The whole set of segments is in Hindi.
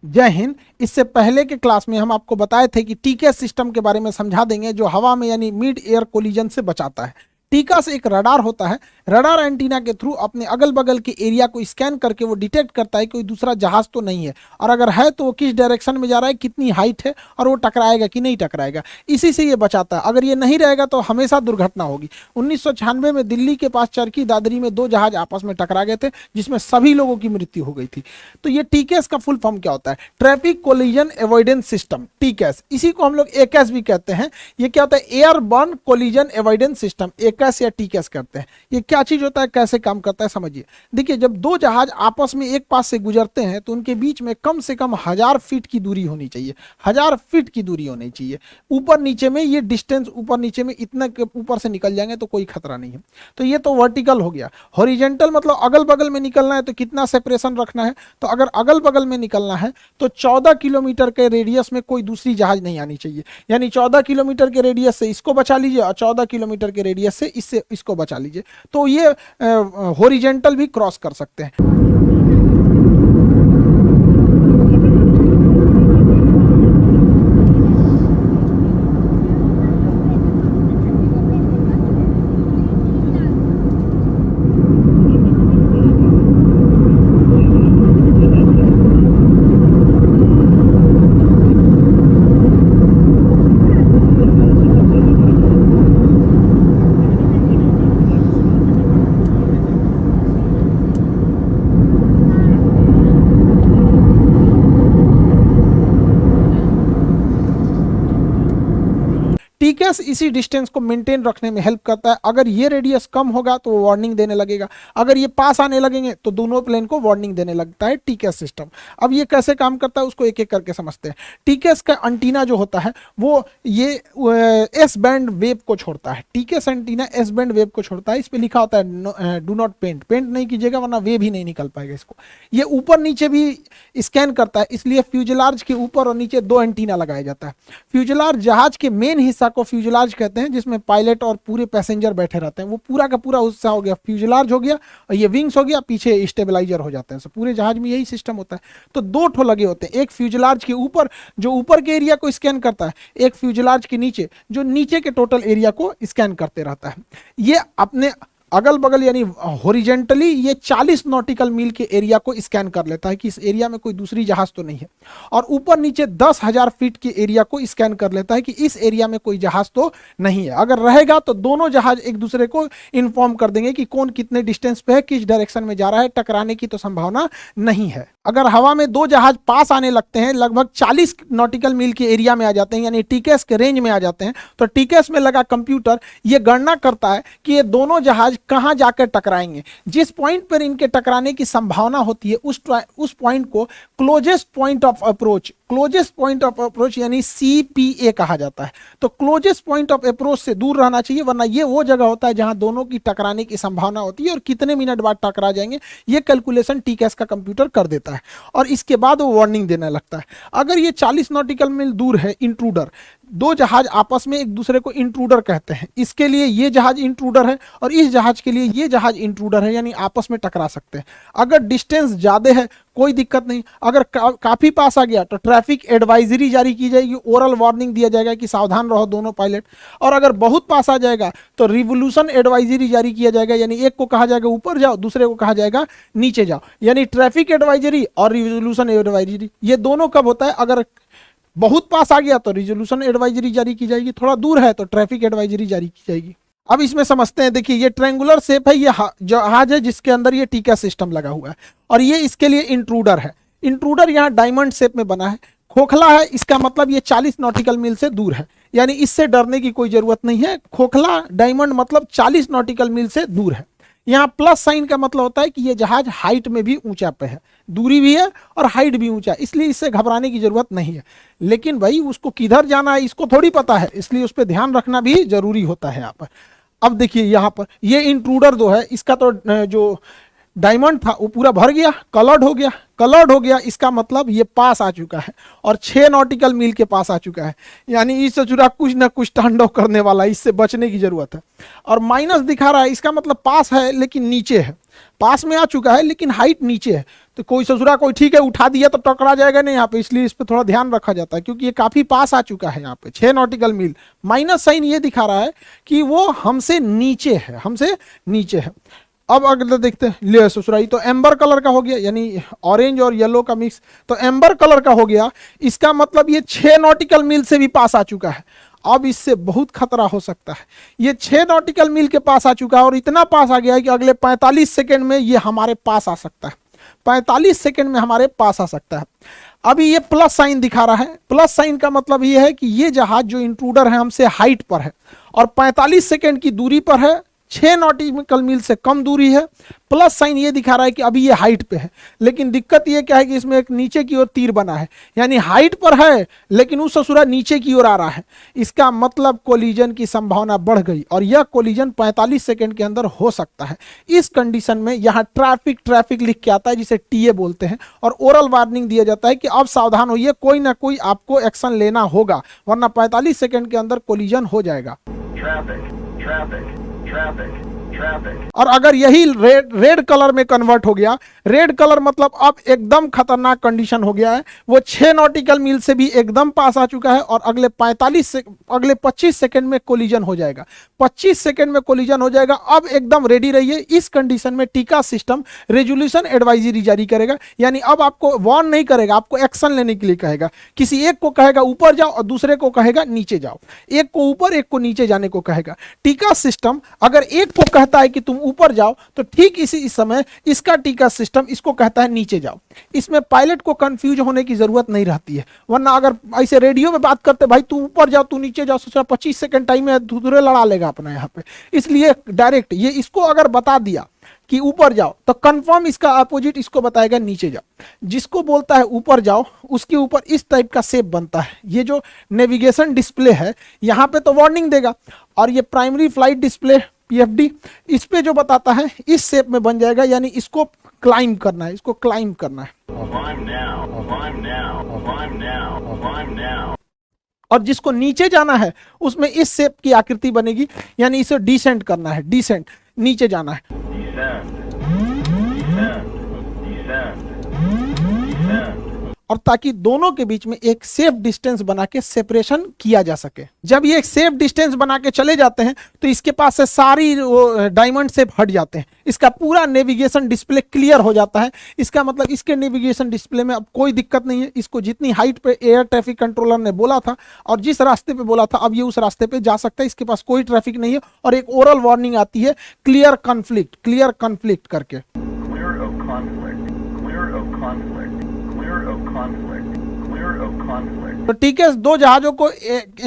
जय हिंद। इससे पहले के क्लास में हम आपको बताए थे कि टीकेएस सिस्टम के बारे में समझा देंगे, जो हवा में यानी मिड एयर कोलिजन से बचाता है। टीकास एक रडार होता है। रडार एंटीना के थ्रू अपने अगल बगल के एरिया को स्कैन करके वो डिटेक्ट करता है कोई दूसरा जहाज तो नहीं है, और अगर है तो वो किस डायरेक्शन में जा रहा है, कितनी हाइट है, और वो टकराएगा कि नहीं टकराएगा। इसी से ये बचाता है। अगर ये नहीं रहेगा तो हमेशा दुर्घटना होगी। 1996 में दिल्ली के पास चरखी दादरी में दो जहाज आपस में टकरा गए थे, जिसमें सभी लोगों की मृत्यु हो गई थी। तो ये टीकेएस का फुल फॉर्म क्या होता है? Traffic collision avoidance system, TKS. इसी को हम लोग एकेएस भी कहते हैं। ये क्या होता है? Airborne collision avoidance system, AKS या टीकेएस करते हैं। ये क्या चीज होता है, कैसे काम करता है, समझिए। देखिए, जब दो जहाज आपस में एक पास से गुजरते हैं तो उनके बीच में कम से कम 1000 फीट की दूरी होनी चाहिए। 1000 फीट की दूरी होनी चाहिए। ऊपर नीचे में ये डिस्टेंस, ऊपर नीचे में इतना ऊपर से निकल जाएंगे तो कोई खतरा नहीं है। तो ये तो वर्टिकल हो गया। हॉरिजेंटल मतलब अगल बगल में निकलना है तो कितना सेपरेशन रखना है? तो अगर अगल बगल में निकलना है तो 14 किलोमीटर के रेडियस में कोई दूसरी जहाज नहीं आनी चाहिए। यानी 14 किलोमीटर के रेडियस से इसको बचा लीजिए और 14 किलोमीटर के रेडियस से इसको बचा लीजिए। तो ये हॉरिजेंटल भी क्रॉस कर सकते हैं। टीकेएस इसी डिस्टेंस को मेंटेन रखने में हेल्प करता है। अगर ये रेडियस कम होगा तो वो वार्निंग देने लगेगा, अगर ये पास आने लगेंगे तो दोनों प्लेन को वार्निंग देने लगता है टीकेएस सिस्टम। अब ये कैसे काम करता है उसको एक एक करके समझते हैं। टीकेएस का एंटीना जो होता है वो ये एस बैंड वेव को छोड़ता है। TKS antenna S band wave को छोड़ता है। इस पर लिखा होता है डू नॉट पेंट, पेंट नहीं कीजिएगा वरना वेव ही नहीं निकल पाएगा इसको। ये ऊपर नीचे भी स्कैन करता है, इसलिए फ्यूजलार्ज के ऊपर और नीचे दो एंटीना लगाया जाता है। फ्यूजलार्ज जहाज के मेन हिस्सा को फ्यूजलार्ज कहते हैं, जिसमें पायलट और पूरे पैसेंजर बैठे रहते हैं। वो पूरा का पूरा हिस्सा हो गया फ्यूजलार्ज हो गया, और ये विंग्स हो गया, पीछे स्टेबलाइजर हो जाते हैं। पूरे जहाज में यही सिस्टम होता है। तो दो ठो लगे होते हैं, एक फ्यूजलार्ज के ऊपर जो ऊपर के एरिया को स्कैन करता है, एक फ्यूजलार्ज के नीचे जो नीचे के टोटल एरिया को स्कैन करते रहता है। ये अपने अगल बगल यानी हॉरिजेंटली ये 40 नॉटिकल मील के एरिया को स्कैन कर लेता है कि इस एरिया में कोई दूसरी जहाज तो नहीं है, और ऊपर नीचे 10,000 फीट के एरिया को स्कैन कर लेता है कि इस एरिया में कोई जहाज तो नहीं है। अगर रहेगा तो दोनों जहाज एक दूसरे को इन्फॉर्म कर देंगे कि कौन कितने डिस्टेंस पे है, किस डायरेक्शन में जा रहा है। टकराने की तो संभावना नहीं है। अगर हवा में दो जहाज पास आने लगते हैं, लगभग 40 नॉटिकल मील के एरिया में आ जाते हैं, यानी टीकेएस के रेंज में आ जाते हैं, तो टीकेएस में लगा कंप्यूटर ये गणना करता है कि ये दोनों जहाज कहां जाकर टकराएंगे। जिस पॉइंट पर इनके टकराने की संभावना होती है उस पॉइंट को closest point of approach, closest point of approach यानी सीपीए कहा जाता है। तो क्लोजेस्ट पॉइंट ऑफ अप्रोच से दूर रहना चाहिए, वरना ये वो जगह होता है जहां दोनों की टकराने की संभावना होती है और कितने मिनट बाद टकरा जाएंगे ये कैलकुलेशन टीकेएस का कंप्यूटर कर देता है, और इसके बाद वो वार्निंग देने लगता है। अगर ये 40 नॉटिकल मील दूर है इंट्रूडर, दो जहाज आपस में एक दूसरे को इंट्रूडर कहते हैं, इसके लिए ये जहाज इंट्रूडर है और इस जहाज के लिए ये जहाज इंट्रूडर है, यानी आपस में टकरा सकते हैं। अगर डिस्टेंस ज्यादा है कोई दिक्कत नहीं, अगर काफी पास आ गया तो ट्रैफिक एडवाइजरी जारी की जाएगी, ओरल वार्निंग दिया जाएगा कि सावधान रहो दोनों पायलट, और अगर बहुत पास आ जाएगा तो रिवोल्यूशन एडवाइजरी जारी किया जाएगा, यानी एक को कहा जाएगा ऊपर जाओ, दूसरे को कहा जाएगा नीचे जाओ। यानी ट्रैफिक एडवाइजरी और रिवोल्यूशन एडवाइजरी ये दोनों कब होता है? अगर बहुत पास आ गया तो रिजोल्यूशन एडवाइजरी जारी की जाएगी, थोड़ा दूर है तो ट्रैफिक एडवाइजरी जारी की जाएगी। अब इसमें समझते हैं। देखिए, ये ट्रायंगुलर शेप है, ये जहाज है जिसके अंदर ये टीकेएस सिस्टम लगा हुआ है, और ये इसके लिए इंट्रूडर है। इंट्रूडर यहाँ डायमंड शेप में बना है, खोखला है, इसका मतलब ये 40 नॉटिकल मील से दूर है, यानी इससे डरने की कोई जरूरत नहीं है। खोखला डायमंड मतलब 40 नॉटिकल मील से दूर है। यहाँ प्लस साइन का मतलब होता है कि ये जहाज हाइट में भी ऊंचा पे है, दूरी भी है और हाइट भी ऊंचा है, इसलिए इससे घबराने की जरूरत नहीं है। लेकिन भाई उसको किधर जाना है इसको थोड़ी पता है, इसलिए उस पर ध्यान रखना भी जरूरी होता है यहाँ पर। अब देखिए यहाँ पर ये इंट्रूडर जो है, इसका तो जो डायमंड था वो पूरा भर गया, कलर्ड हो गया। कलर्ड हो गया इसका मतलब ये पास आ चुका है और 6 नॉटिकल मील के पास आ चुका है, यानी इससे जुड़ा कुछ ना कुछ तांडव करने वाला, इससे बचने की जरूरत है। और माइनस दिखा रहा है, इसका मतलब पास है लेकिन नीचे है। पास में आ चुका है लेकिन हाइट नीचे है, तो कोई ससुरा कोई ठीक है उठा दिया तो टकरा जाएगा नहीं यहाँ पे, इसलिए इस पे थोड़ा ध्यान रखा जाता है क्योंकि ये काफी पास आ चुका है। यहाँ पे 6 नॉटिकल मील, माइनस साइन ये दिखा रहा है कि वो हमसे नीचे है, हमसे नीचे है। अब अगर देखते हैं ले ससुराई, तो एम्बर कलर का हो गया, यानी ऑरेंज और येलो का मिक्स, तो एम्बर कलर का हो गया। इसका मतलब ये 6 नॉटिकल मील से भी पास आ चुका है। अब इससे बहुत खतरा हो सकता है। ये 6 नॉटिकल मील के पास आ चुका है और इतना पास आ गया है कि अगले 45 सेकंड में ये हमारे पास आ सकता है। 45 सेकंड में हमारे पास आ सकता है। अभी ये प्लस साइन दिखा रहा है। प्लस साइन का मतलब ये है कि ये जहाज जो इंट्रूडर है हमसे हाइट पर है और 45 सेकंड की दूरी पर है, 6 नॉटिकल मील से कम दूरी है। प्लस साइन ये दिखा रहा है कि अभी ये हाइट पे है, लेकिन दिक्कत ये क्या है कि इसमें एक नीचे की ओर तीर बना है, यानी हाइट पर है लेकिन उस ससुरा नीचे की ओर आ रहा है। इसका मतलब कोलिजन की संभावना बढ़ गई और यह कोलिजन 45 सेकंड के अंदर हो सकता है। इस कंडीशन में यहाँ ट्रैफिक लिख के आता है जिसे टीए बोलते हैं, और ओरल वार्निंग दिया जाता है कि अब सावधान होइए, कोई ना कोई आपको एक्शन लेना होगा वरना 45 सेकंड के अंदर कोलिजन हो जाएगा। और अगर यही रेड कलर में कन्वर्ट हो गया, रेड कलर मतलब अब एकदम खतरनाक कंडीशन हो गया है। वो 6 नॉटिकल मील से भी एकदम पास आ चुका है और अगले 25 सेकंड में कोलिजन हो जाएगा। 25 सेकंड में कोलिजन हो जाएगा। अब एकदम रेडी रहिए। इस कंडीशन में टीका सिस्टम रेजोल्यूशन एडवाइजरी जारी करेगा, यानी अब आपको वार्न नहीं करेगा, आपको एक्शन लेने के लिए कहेगा। किसी एक को कहेगा ऊपर जाओ और दूसरे को कहेगा नीचे जाओ, एक को ऊपर एक को नीचे जाने को कहेगा। टीका सिस्टम अगर एक को कहता है कि तुम ऊपर जाओ तो ठीक इसी समय इसका टीका सिस्टम इसको कहता है नीचे जाओ। इसमें पायलट को कंफ्यूज होने की जरूरत नहीं रहती है, वरना अगर ऐसे रेडियो में बात करते भाई तू ऊपर जाओ तू नीचे जाओ, सोचा 25 सेकंड टाइम में दूसरे लड़ा लेगा अपना यहाँ पे। इसलिए डायरेक्ट ये इसको अगर बता दिया कि ऊपर जाओ तो कंफर्म इसका अपोजिट इसको बताएगा नीचे जाओ। जिसको बोलता है ऊपर जाओ उसके ऊपर इस टाइप का शेप बनता है। ये जो नेविगेशन डिस्प्ले है यहाँ पे तो वार्निंग देगा, और ये प्राइमरी फ्लाइट डिस्प्ले पीएफडी इस पे जो बताता है इस शेप में बन जाएगा, यानी इसको क्लाइम करना है, इसको क्लाइम करना है। और जिसको नीचे जाना है उसमें इस शेप की आकृति बनेगी, यानी इसे डिसेंट करना है, डिसेंट नीचे जाना है। और ताकि दोनों के बीच में एक सेफ डिस्टेंस बना के सेपरेशन किया जा सके। जब ये एक सेफ डिस्टेंस बना के चले जाते हैं तो इसके पास से सारी डायमंड शेप हट जाते हैं, इसका पूरा नेविगेशन डिस्प्ले क्लियर हो जाता है। इसका मतलब इसके नेविगेशन डिस्प्ले में अब कोई दिक्कत नहीं है। इसको जितनी हाइट पे एयर ट्रैफिक कंट्रोलर ने बोला था और जिस रास्ते पे बोला था अब ये उस रास्ते पे जा सकता है, इसके पास कोई ट्रैफिक नहीं है। और एक ओरल वार्निंग आती है क्लियर कॉन्फ्लिक्ट करके। तो टीकेएस 2 जहाजों को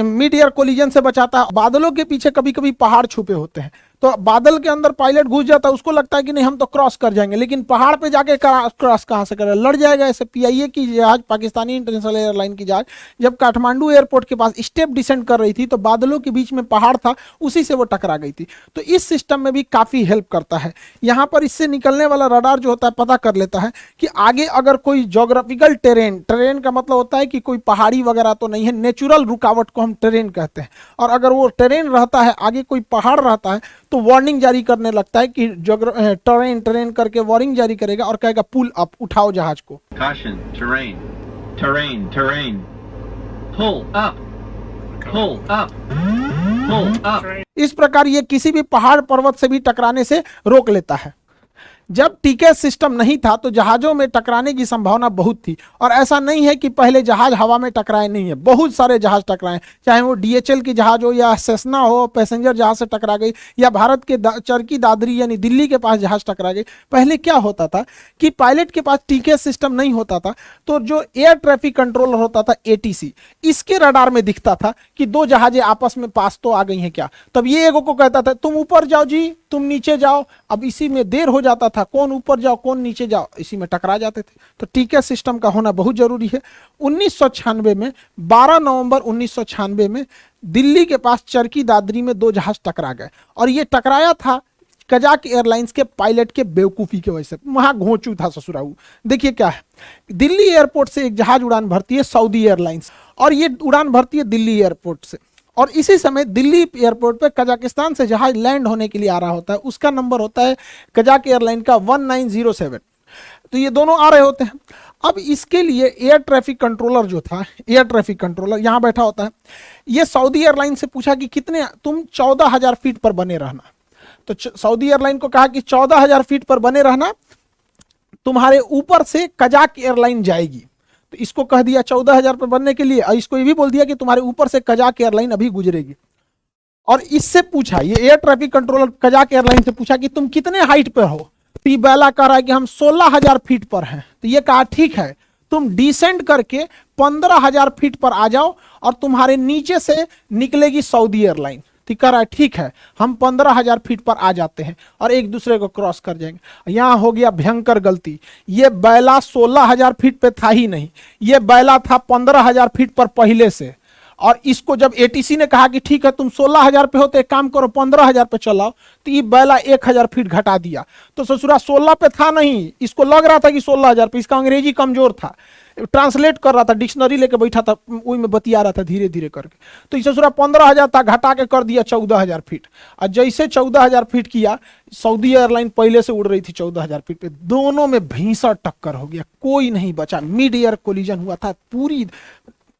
मिड एयर कोलिजन से बचाता है। बादलों के पीछे कभी कभी पहाड़ छुपे होते हैं, तो बादल के अंदर पायलट घुस जाता है, उसको लगता है कि नहीं हम तो क्रॉस कर जाएंगे, लेकिन पहाड़ पे जाके क्रॉस कहां से करे, लड़ जाएगा। ऐसे पीआईए की जहाज, पाकिस्तानी इंटरनेशनल एयरलाइन की जहाज जब काठमांडू एयरपोर्ट के पास स्टेप डिसेंड कर रही थी तो बादलों के बीच में पहाड़ था, उसी से वो टकरा गई थी। तो इस सिस्टम में भी काफी हेल्प करता है। यहाँ पर इससे निकलने वाला रडार जो होता है पता कर लेता है कि आगे अगर कोई ज्योग्राफिकल टेरेन का मतलब होता है कि कोई पहाड़ी वगैरह तो नहीं है, नेचुरल रुकावट को हम टेरेन कहते हैं। और अगर वो टेरेन रहता है, आगे कोई पहाड़ रहता है, तो वार्निंग जारी करने लगता है कि टेरेन करके वार्निंग जारी करेगा और कहेगा पुल अप, उठाओ जहाज को। Caution, terrain, pull up, pull up। इस प्रकार ये किसी भी पहाड़ पर्वत से भी टकराने से रोक लेता है। जब टीकेएस सिस्टम नहीं था तो जहाजों में टकराने की संभावना बहुत थी, और ऐसा नहीं है कि पहले जहाज हवा में टकराए नहीं है, बहुत सारे जहाज टकराए, चाहे वो डीएचएल की जहाज हो या सेस्ना हो, पैसेंजर जहाज से टकरा गई, या भारत के चरकी दादरी यानी दिल्ली के पास जहाज टकरा गई। पहले क्या होता था कि पायलट के पास टीकेएस सिस्टम नहीं होता था, तो जो एयर ट्रैफिक कंट्रोलर होता था एटीसी, इसके रडार में दिखता था कि 2 जहाजें आपस में पास तो आ गई हैं क्या, तब ये एगो को कहता था तुम ऊपर जाओ जी, तुम नीचे जाओ। अब इसी में देर हो जाता था, कौन ऊपर जाओ कौन नीचे जाओ, इसी में टकरा जाते थे। तो टीकेएस सिस्टम का होना बहुत जरूरी है। 1996 में 12 नवंबर 1996 में दिल्ली के पास चरकी दादरी में 2 जहाज टकरा गए, और ये टकराया था कजाक एयरलाइंस के पायलट के बेवकूफी की वजह से। वहां घोंचू था ससुराऊ। देखिए क्या है, दिल्ली एयरपोर्ट से एक जहाज उड़ान भरती है सऊदी एयरलाइंस, और ये उड़ान भरती है दिल्ली एयरपोर्ट से, और इसी समय दिल्ली एयरपोर्ट पे कजाकिस्तान से जहाज लैंड होने के लिए आ रहा होता है, उसका नंबर होता है कजाक एयरलाइन का 1907। तो ये दोनों आ रहे होते हैं। अब इसके लिए एयर ट्रैफिक कंट्रोलर जो था, एयर ट्रैफिक कंट्रोलर यहाँ बैठा होता है, ये सऊदी एयरलाइन से पूछा कि कितने, तुम 14,000 फीट पर बने रहना। तो सऊदी एयरलाइन को कहा कि 14,000 फीट पर बने रहना, तुम्हारे ऊपर से कजाक एयरलाइन जाएगी। तो इसको कह दिया 14,000 पर बनने के लिए, और इसको ये भी बोल दिया कि तुम्हारे ऊपर से कजाक एयरलाइन अभी गुजरेगी। और इससे पूछा, ये air traffic controller Kazakh airline से पूछा कि तुम कितने हाइट पर हो। तो ये बैला कह रहा है कि हम 16,000 फीट पर हैं। तो ये कहा ठीक है, तुम डिसेंड करके 15,000 फीट पर आ जाओ और तुम्हारे नीचे से निकलेगी सऊदी एयरलाइन। तो कह रहा है ठीक है, हम 15,000 फीट पर आ जाते हैं और एक दूसरे को क्रॉस कर जाएंगे। यहां हो गया भयंकर गलती, ये बैला 16,000 फीट पे था ही नहीं, ये बैला था 15,000 फीट पर पहले से। और इसको जब एटीसी ने कहा कि ठीक है तुम 16,000 पे हो तो एक काम करो 15,000 पे चलाओ, तो ये बैला 1,000 फीट घटा दिया। तो ससुरा 16 पे था नहीं, इसको लग रहा था कि 16,000 पे, इसका अंग्रेजी कमजोर था, ट्रांसलेट कर रहा था, डिक्शनरी लेके बैठा था, वही में बतिया रहा था धीरे धीरे करके। तो इसे ससुरा 15,000 था, घटा के कर दिया 14,000 फीट। और जैसे 14,000 फीट किया, सऊदी एयरलाइन पहले से उड़ रही थी 14,000 फीट पे, दोनों में भीषण टक्कर हो गया, कोई नहीं बचा, मिड एयर कोलिजन हुआ था। पूरी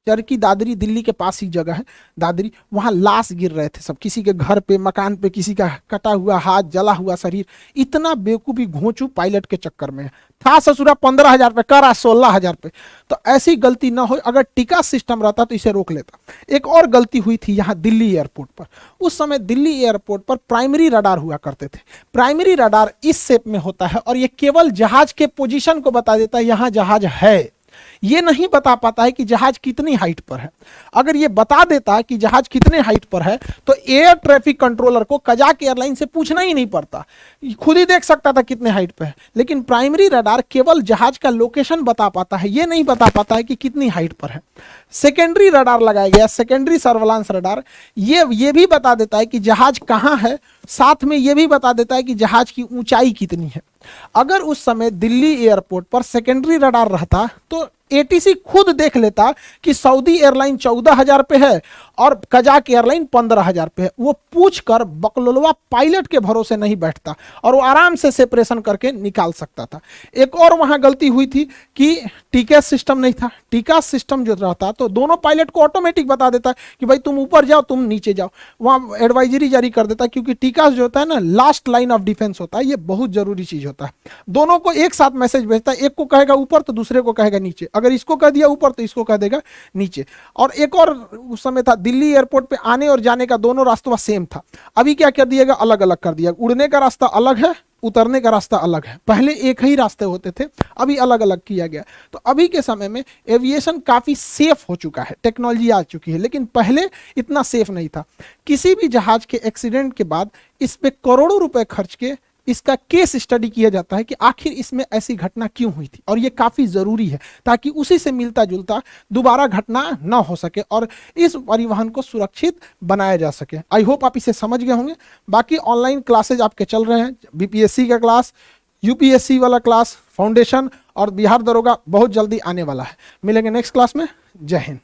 चरकी दादरी दिल्ली के पास ही जगह है दादरी, वहां लाश गिर रहे थे सब, किसी के घर पे, मकान पे, किसी का कटा हुआ हाथ, जला हुआ शरीर। इतना बेवकूफी घोंचू पायलट के चक्कर में था। ससुरा 15,000 पे, करा 16,000 पे। तो ऐसी गलती ना हो, अगर टिका सिस्टम रहता तो इसे रोक लेता। एक और गलती हुई थी यहाँ दिल्ली एयरपोर्ट पर। उस समय दिल्ली एयरपोर्ट पर प्राइमरी रडार हुआ करते थे। प्राइमरी रडार इस शेप में होता है और ये केवल जहाज के पोजीशन को बता देता है, यहाँ जहाज है। ये नहीं बता पाता है कि जहाज कितनी हाइट पर है। अगर ये बता देता कि जहाज कितने हाइट पर है तो एयर ट्रैफिक कंट्रोलर को कजाक एयरलाइन से पूछना ही नहीं पड़ता, खुद ही देख सकता था कितने हाइट पर है। लेकिन प्राइमरी रडार केवल जहाज का लोकेशन बता पाता है, ये नहीं बता पाता है कि कितनी हाइट पर है। सेकेंडरी रडार लगाया गया, सेकेंडरी सर्वेलांस रडार, ये भी बता देता है कि जहाज कहाँ है, साथ में ये भी बता देता है कि जहाज की ऊंचाई कितनी है। अगर उस समय दिल्ली एयरपोर्ट पर सेकेंडरी रडार रहता तो एटीसी खुद देख लेता कि सऊदी एयरलाइन 14,000 पे है और कजाक एयरलाइन 15,000 पे है। वो पूछकर बकलोलवा पायलट के भरोसे नहीं बैठता और वो आराम से सेपरेशन करके निकाल सकता था। एक और वहां गलती हुई थी कि टीका सिस्टम नहीं था। टीका सिस्टम जो रहता तो दोनों पायलट को ऑटोमेटिक बता देता कि भाई तुम ऊपर जाओ, तुम नीचे जाओ, वहां एडवाइजरी जारी कर देता। क्योंकि टीका जो होता है ना, लास्ट लाइन ऑफ डिफेंस होता है, ये बहुत जरूरी चीज होता है। दोनों को एक साथ मैसेज भेजता है, एक को कहेगा ऊपर तो दूसरे को कहेगा नीचे, अगर इसको कह दिया ऊपर तो इसको कह देगा नीचे। और एक और उस समय था, दिल्ली एयरपोर्ट पे आने और जाने का दोनों रास्ता सेम था। अभी क्या कर दिएगा, अलग अलग कर दिया। उड़ने का रास्ता अलग है, उतरने का रास्ता अलग है। पहले एक ही रास्ते होते थे, अभी अलग अलग किया गया। तो अभी के समय में एविएशन काफी सेफ हो चुका है, टेक्नोलॉजी आ चुकी है, लेकिन पहले इतना सेफ नहीं था। किसी भी जहाज के एक्सीडेंट के बाद इस पे करोड़ों रुपए खर्च के इसका केस स्टडी किया जाता है कि आखिर इसमें ऐसी घटना क्यों हुई थी, और ये काफी जरूरी है ताकि उसी से मिलता जुलता दोबारा घटना ना हो सके और इस परिवहन को सुरक्षित बनाया जा सके। आई होप आप इसे समझ गए होंगे। बाकी ऑनलाइन क्लासेज आपके चल रहे हैं, बीपीएससी का क्लास, यूपीएससी वाला क्लास, फाउंडेशन और बिहार दरोगा बहुत जल्दी आने वाला है। मिलेंगे नेक्स्ट क्लास में। जय हिंद।